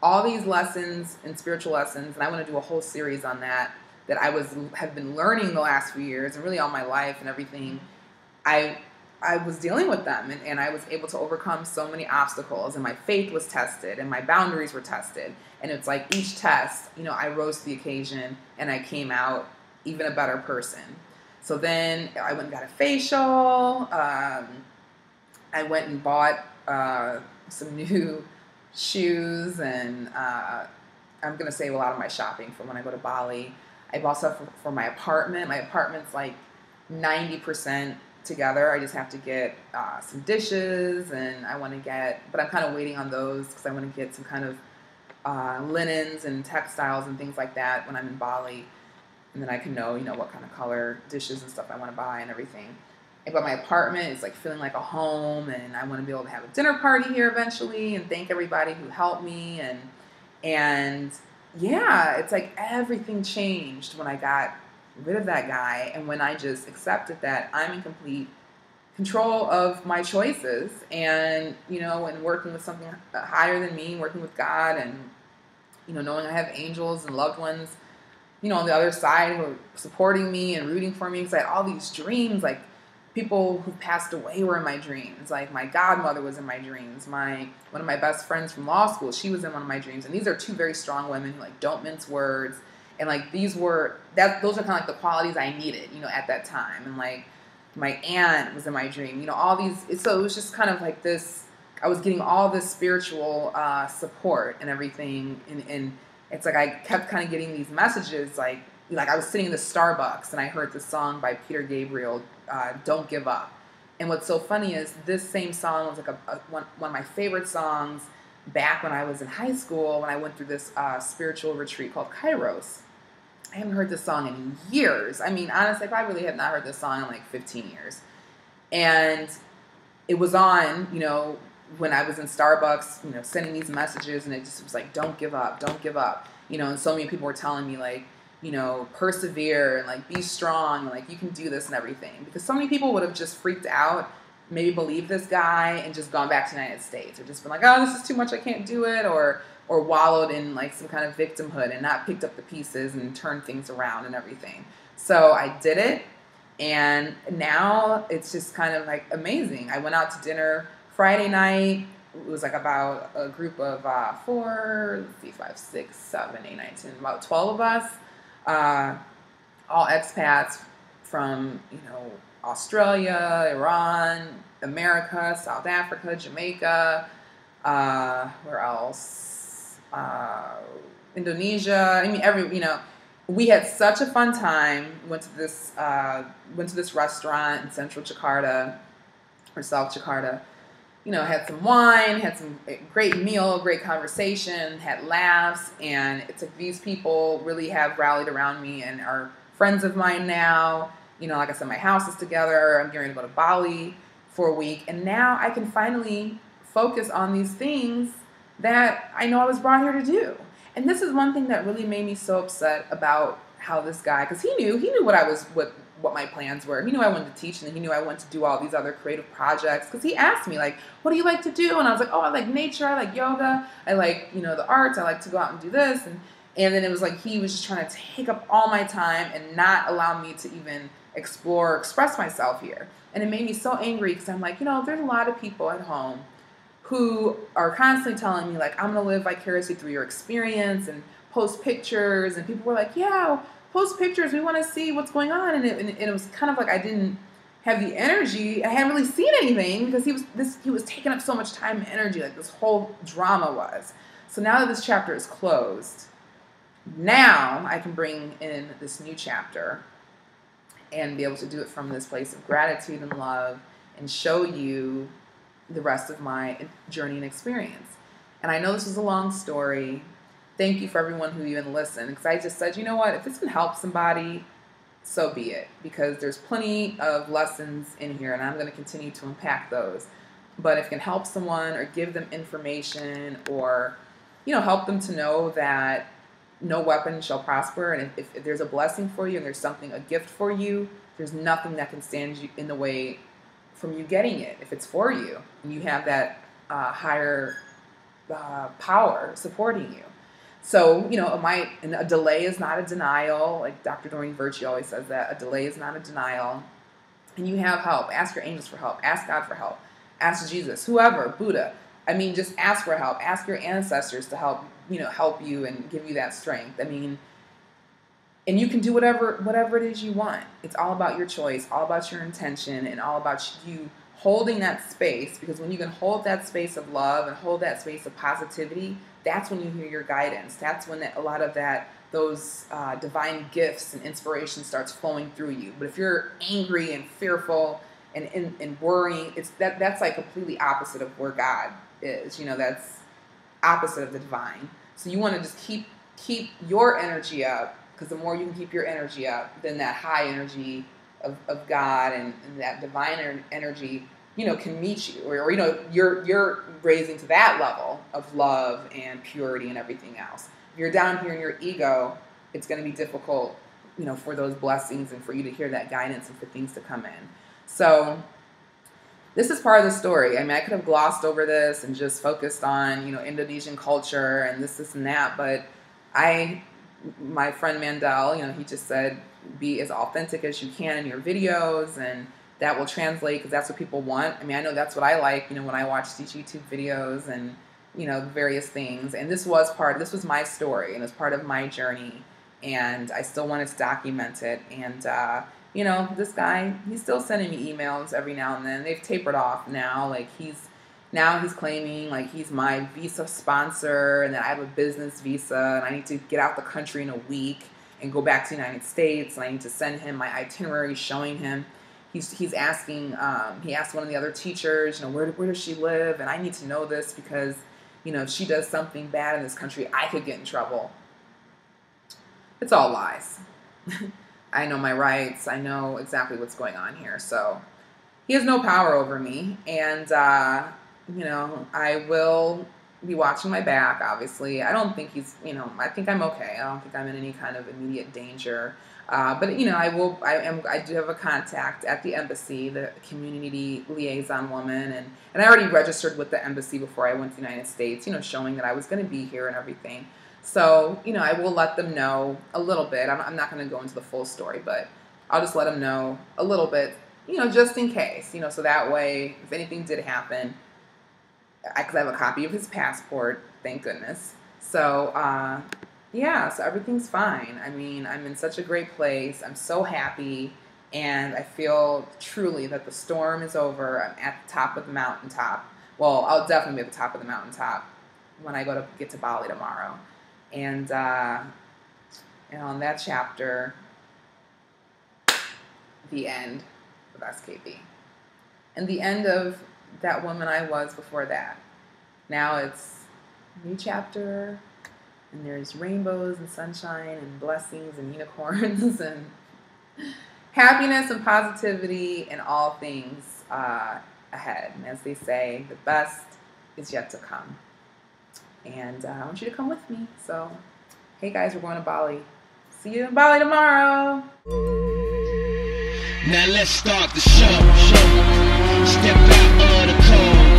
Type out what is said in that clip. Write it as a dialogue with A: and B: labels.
A: all these lessons and spiritual lessons, and I want to do a whole series on that I have been learning the last few years and really all my life and everything. I I was dealing with them, and I was able to overcome so many obstacles, and my faith was tested and my boundaries were tested. And it's like each test, I rose to the occasion and I came out even a better person. So then I went and got a facial. I went and bought some new shoes, and I'm going to save a lot of my shopping for when I go to Bali. I bought stuff for my apartment. My apartment's like 90% together. I just have to get some dishes, and but I'm kind of waiting on those because I want to get some kind of linens and textiles and things like that when I'm in Bali. And then I can know, what kind of color dishes and stuff I want to buy and everything. But my apartment is like feeling like a home, and I want to be able to have a dinner party here eventually and thank everybody who helped me. And yeah, it's like everything changed when I got rid of that guy, and when I just accepted that I'm in complete control of my choices, and and working with something higher than me, working with God, and knowing I have angels and loved ones on the other side who are supporting me and rooting for me, because I had all these dreams. Like, people who passed away were in my dreams. Like, my godmother was in my dreams. One of my best friends from law school, she was in one of my dreams. And these are two very strong women who don't mince words. And those are kind of like the qualities I needed, at that time. And my aunt was in my dream. All these. So it was just kind of like this. I was getting all this spiritual support and everything, and it's like I kept kind of getting these messages, like I was sitting in the Starbucks and I heard this song by Peter Gabriel, "Don't Give Up." And what's so funny is this same song was like one of my favorite songs back when I was in high school, when I went through this spiritual retreat called Kairos. I haven't heard this song in years. I mean, honestly, I probably really have not heard this song in like 15 years. And it was on, when I was in Starbucks, sending these messages, and it just was like, don't give up, don't give up. And so many people were telling me persevere and be strong, and you can do this and everything. Because so many people would have just freaked out, maybe believed this guy and just gone back to the United States, or just been like, oh, this is too much, I can't do it, or wallowed in some kind of victimhood and not picked up the pieces and turned things around and everything. So I did it, and now it's just kind of amazing. I went out to dinner Friday night. It was about a group of 4, 5, 6, 7, 8, 9, 10, about 12 of us, all expats from Australia, Iran, America, South Africa, Jamaica, where else? Indonesia. I mean, we had such a fun time. Went to this restaurant in central Jakarta, or South Jakarta. Had some wine, had some great meal, great conversation, had laughs, and it's like these people really have rallied around me and are friends of mine now. Like I said, my house is together. I'm getting ready to go to Bali for a week, and now I can finally focus on these things that I know I was brought here to do. And this is one thing that really made me so upset about how this guy, because he knew what my plans were. He knew I wanted to teach, and he knew I wanted to do all these other creative projects, because he asked me, what do you like to do? And I was like, oh, I like nature, I like yoga, I like, the arts, I like to go out and do this. And then it was like he was just trying to take up all my time and not allow me to even explore, express myself here. And it made me so angry, because I'm like, there's a lot of people at home who are constantly telling me, I'm going to live vicariously through your experience, and post pictures, and people were like, yeah, post pictures, we want to see what's going on. And it was kind of like I didn't have the energy. I hadn't really seen anything, because he was taking up so much time and energy, this whole drama was. So now that this chapter is closed, now I can bring in this new chapter and be able to do it from this place of gratitude and love, and show you the rest of my journey and experience. And I know this was a long story. Thank you for everyone who even listened, because I just said, if this can help somebody, so be it, because there's plenty of lessons in here, and I'm going to continue to unpack those. But if it can help someone, or give them information, or help them to know that no weapon shall prosper, and if there's a blessing for you, and there's a gift for you, there's nothing that can stand in the way from you getting it, if it's for you, and you have that higher power supporting you. So, you know, a delay is not a denial. Like Dr. Doreen Virtue always says that. A delay is not a denial. And you have help. Ask your angels for help. Ask God for help. Ask Jesus, whoever, Buddha. I mean, just ask for help. Ask your ancestors to help you and give you that strength. I mean, and you can do whatever it is you want. It's all about your choice, all about your intention, and all about you holding that space. Because when you can hold that space of love and hold that space of positivity, that's when you hear your guidance. That's when a lot of those divine gifts and inspiration starts flowing through you. But if you're angry and fearful and worrying, that's like completely opposite of where God is. You know, that's opposite of the divine. So you want to just keep your energy up, because the more you can keep your energy up, then that high energy of God and that divine energy, you know, can meet you, or you know, you're raising to that level of love and purity and everything else. If you're down here in your ego, it's going to be difficult, you know, for those blessings and for you to hear that guidance and for things to come in. So this is part of the story. I mean, I could have glossed over this and just focused on, you know, Indonesian culture and this and that, but my friend Mandel, you know, he just said, be as authentic as you can in your videos, and that will translate, because that's what people want. I mean, I know that's what I like, you know, when I watch these YouTube videos and, you know, various things. And this was my story, and it's part of my journey, and I still wanted to document it. And, you know, this guy, he's still sending me emails every now and then. They've tapered off now. Like, he's claiming like he's my visa sponsor, and that I have a business visa, and I need to get out the country in a week and go back to the United States, and I need to send him my itinerary showing him. He's asking, he asked one of the other teachers, you know, where does she live? And I need to know this because, you know, if she does something bad in this country, I could get in trouble. It's all lies. I know my rights. I know exactly what's going on here. So he has no power over me. And, you know, I will be watching my back, obviously. I don't think he's, you know, I think I'm okay. I don't think I'm in any kind of immediate danger. But, you know, I do have a contact at the embassy, the community liaison woman, and I already registered with the embassy before I went to the United States, you know, showing that I was going to be here and everything. So, you know, I will let them know a little bit. I'm not going to go into the full story, but I'll just let them know a little bit, you know, just in case, you know, so that way, if anything did happen, because I have a copy of his passport, thank goodness. So, yeah, so everything's fine. I mean, I'm in such a great place. I'm so happy, and I feel truly that the storm is over. I'm at the top of the mountaintop. Well, I'll definitely be at the top of the mountaintop when I get to Bali tomorrow. And on that chapter, the end of SKB. And the end of that woman I was before that. Now it's a new chapter, and there's rainbows and sunshine and blessings and unicorns and happiness and positivity and all things ahead. And as they say, the best is yet to come. And I want you to come with me. So, hey guys, we're going to Bali. See you in Bali tomorrow.
B: Now let's start the show. Step out of the cold.